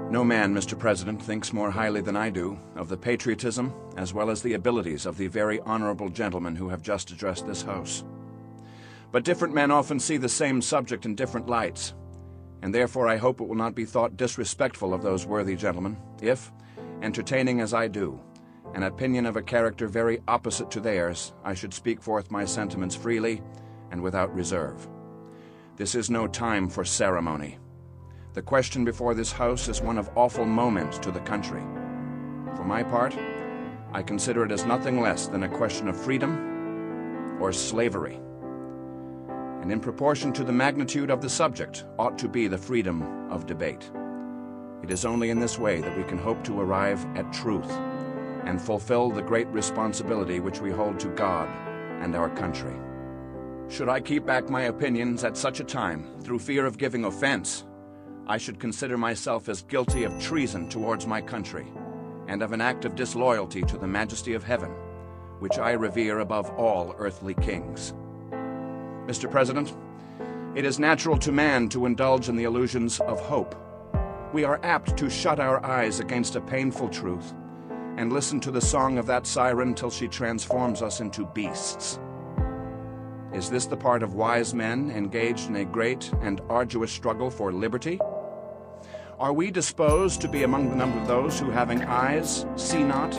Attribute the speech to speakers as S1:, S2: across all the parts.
S1: No man, Mr. President, thinks more highly than I do of the patriotism as well as the abilities of the very honorable gentlemen who have just addressed this House. But different men often see the same subject in different lights, and therefore I hope it will not be thought disrespectful of those worthy gentlemen if, entertaining as I do, an opinion of a character very opposite to theirs, I should speak forth my sentiments freely and without reserve. This is no time for ceremony. The question before this House is one of awful moment to the country. For my part, I consider it as nothing less than a question of freedom or slavery. And in proportion to the magnitude of the subject ought to be the freedom of debate. It is only in this way that we can hope to arrive at truth and fulfill the great responsibility which we hold to God and our country. Should I keep back my opinions at such a time through fear of giving offense, I should consider myself as guilty of treason towards my country and of an act of disloyalty to the majesty of heaven, which I revere above all earthly kings. Mr. President, it is natural to man to indulge in the illusions of hope. We are apt to shut our eyes against a painful truth and listen to the song of that siren till she transforms us into beasts. Is this the part of wise men engaged in a great and arduous struggle for liberty? Are we disposed to be among the number of those who, having eyes, see not,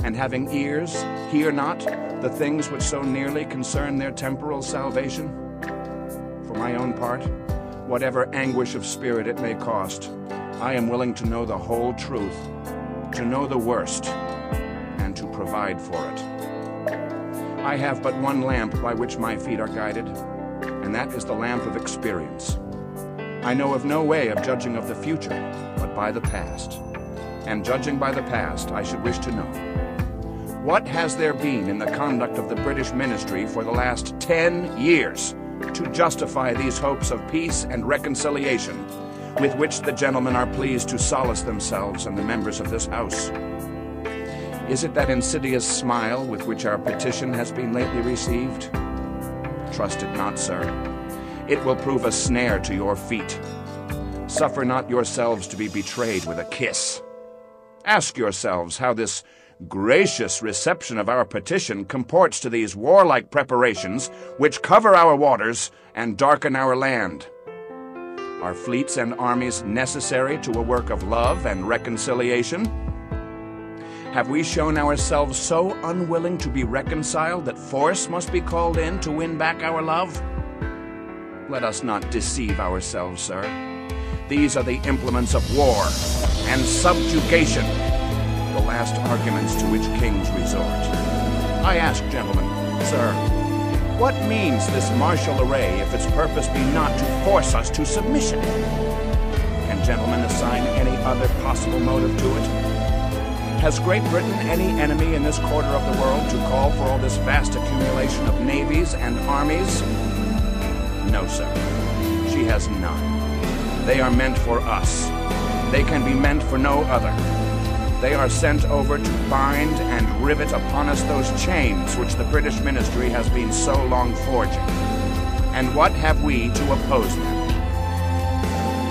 S1: and having ears, hear not, the things which so nearly concern their temporal salvation? For my own part, whatever anguish of spirit it may cost, I am willing to know the whole truth, to know the worst, and to provide for it. I have but one lamp by which my feet are guided, and that is the lamp of experience. I know of no way of judging of the future, but by the past. And judging by the past, I should wish to know, what has there been in the conduct of the British ministry for the last 10 years to justify these hopes of peace and reconciliation with which the gentlemen are pleased to solace themselves and the members of this House? Is it that insidious smile with which our petition has been lately received? Trust it not, sir. It will prove a snare to your feet. Suffer not yourselves to be betrayed with a kiss. Ask yourselves how this gracious reception of our petition comports to these warlike preparations which cover our waters and darken our land. Are fleets and armies necessary to a work of love and reconciliation? Have we shown ourselves so unwilling to be reconciled that force must be called in to win back our love? Let us not deceive ourselves, sir. These are the implements of war and subjugation, the last arguments to which kings resort. I ask, gentlemen, sir, what means this martial array if its purpose be not to force us to submission? Can gentlemen assign any other possible motive to it? Has Great Britain any enemy in this quarter of the world to call for all this vast accumulation of navies and armies? No, sir. She has none. They are meant for us. They can be meant for no other. They are sent over to bind and rivet upon us those chains which the British ministry has been so long forging. And what have we to oppose them?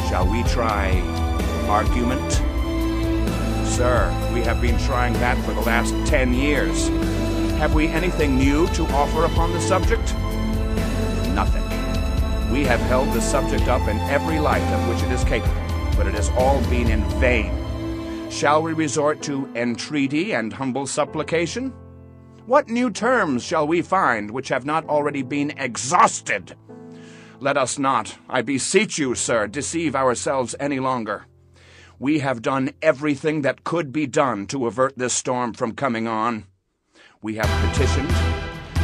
S1: Shall we try argument? Sir, we have been trying that for the last 10 years. Have we anything new to offer upon the subject? Nothing. We have held the subject up in every light of which it is capable, but it has all been in vain. Shall we resort to entreaty and humble supplication? What new terms shall we find which have not already been exhausted? Let us not, I beseech you, sir, deceive ourselves any longer. We have done everything that could be done to avert this storm from coming on. We have petitioned,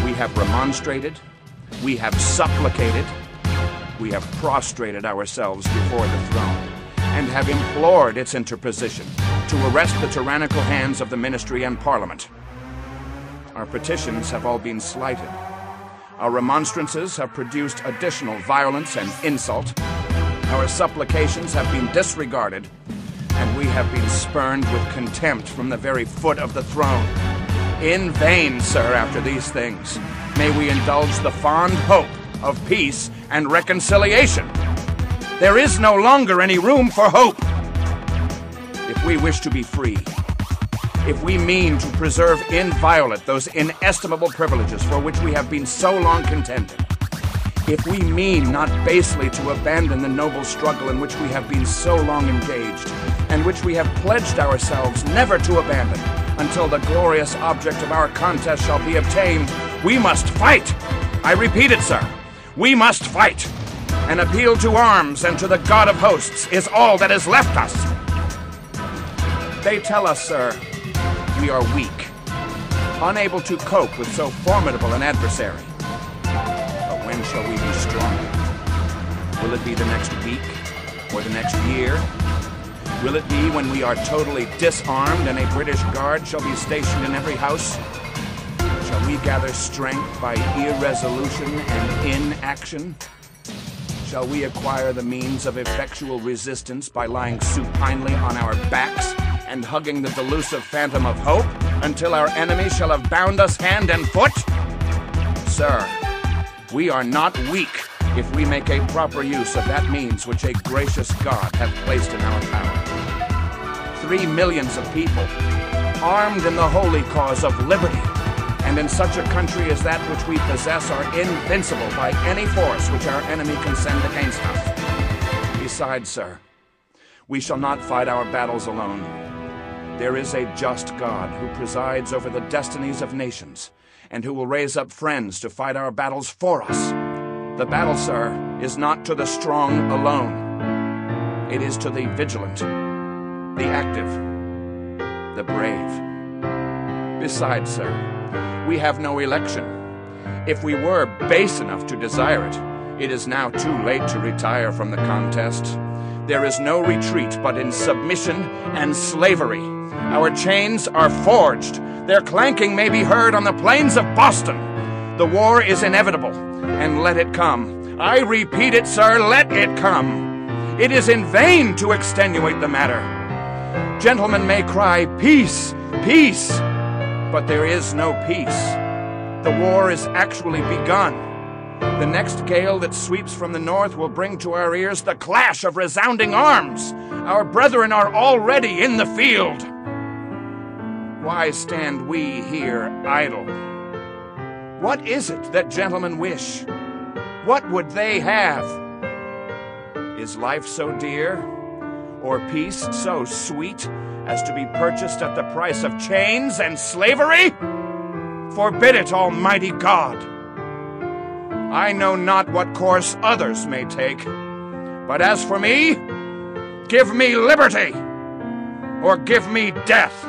S1: we have remonstrated, we have supplicated, we have prostrated ourselves before the throne, and have implored its interposition to arrest the tyrannical hands of the ministry and Parliament. Our petitions have all been slighted. Our remonstrances have produced additional violence and insult. Our supplications have been disregarded, and we have been spurned with contempt from the very foot of the throne. In vain, sir, after these things, may we indulge the fond hope of peace and reconciliation. There is no longer any room for hope. we wish to be free, if we mean to preserve inviolate those inestimable privileges for which we have been so long contending, if we mean not basely to abandon the noble struggle in which we have been so long engaged, and which we have pledged ourselves never to abandon until the glorious object of our contest shall be obtained, we must fight! I repeat it, sir. We must fight! An appeal to arms and to the God of hosts is all that is left us. They tell us, sir, we are weak, unable to cope with so formidable an adversary. But when shall we be stronger? Will it be the next week or the next year? Will it be when we are totally disarmed and a British guard shall be stationed in every house? Shall we gather strength by irresolution and inaction? Shall we acquire the means of effectual resistance by lying supinely on our backs and hugging the delusive phantom of hope until our enemy shall have bound us hand and foot? Sir, we are not weak if we make a proper use of that means which a gracious God hath placed in our power. 3 millions of people, armed in the holy cause of liberty, and in such a country as that which we possess, are invincible by any force which our enemy can send against us. Besides, sir, we shall not fight our battles alone. There is a just God who presides over the destinies of nations, and who will raise up friends to fight our battles for us. The battle, sir, is not to the strong alone. It is to the vigilant, the active, the brave. Besides, sir, we have no election. If we were base enough to desire it, it is now too late to retire from the contest. There is no retreat but in submission and slavery. Our chains are forged. Their clanking may be heard on the plains of Boston. The war is inevitable, and let it come. I repeat it, sir, let it come. It is in vain to extenuate the matter. Gentlemen may cry, peace, peace, but there is no peace. The war is actually begun. The next gale that sweeps from the north will bring to our ears the clash of resounding arms. Our brethren are already in the field. Why stand we here idle? What is it that gentlemen wish? What would they have? Is life so dear, or peace so sweet, as to be purchased at the price of chains and slavery? Forbid it, Almighty God! I know not what course others may take, but as for me, give me liberty, or give me death.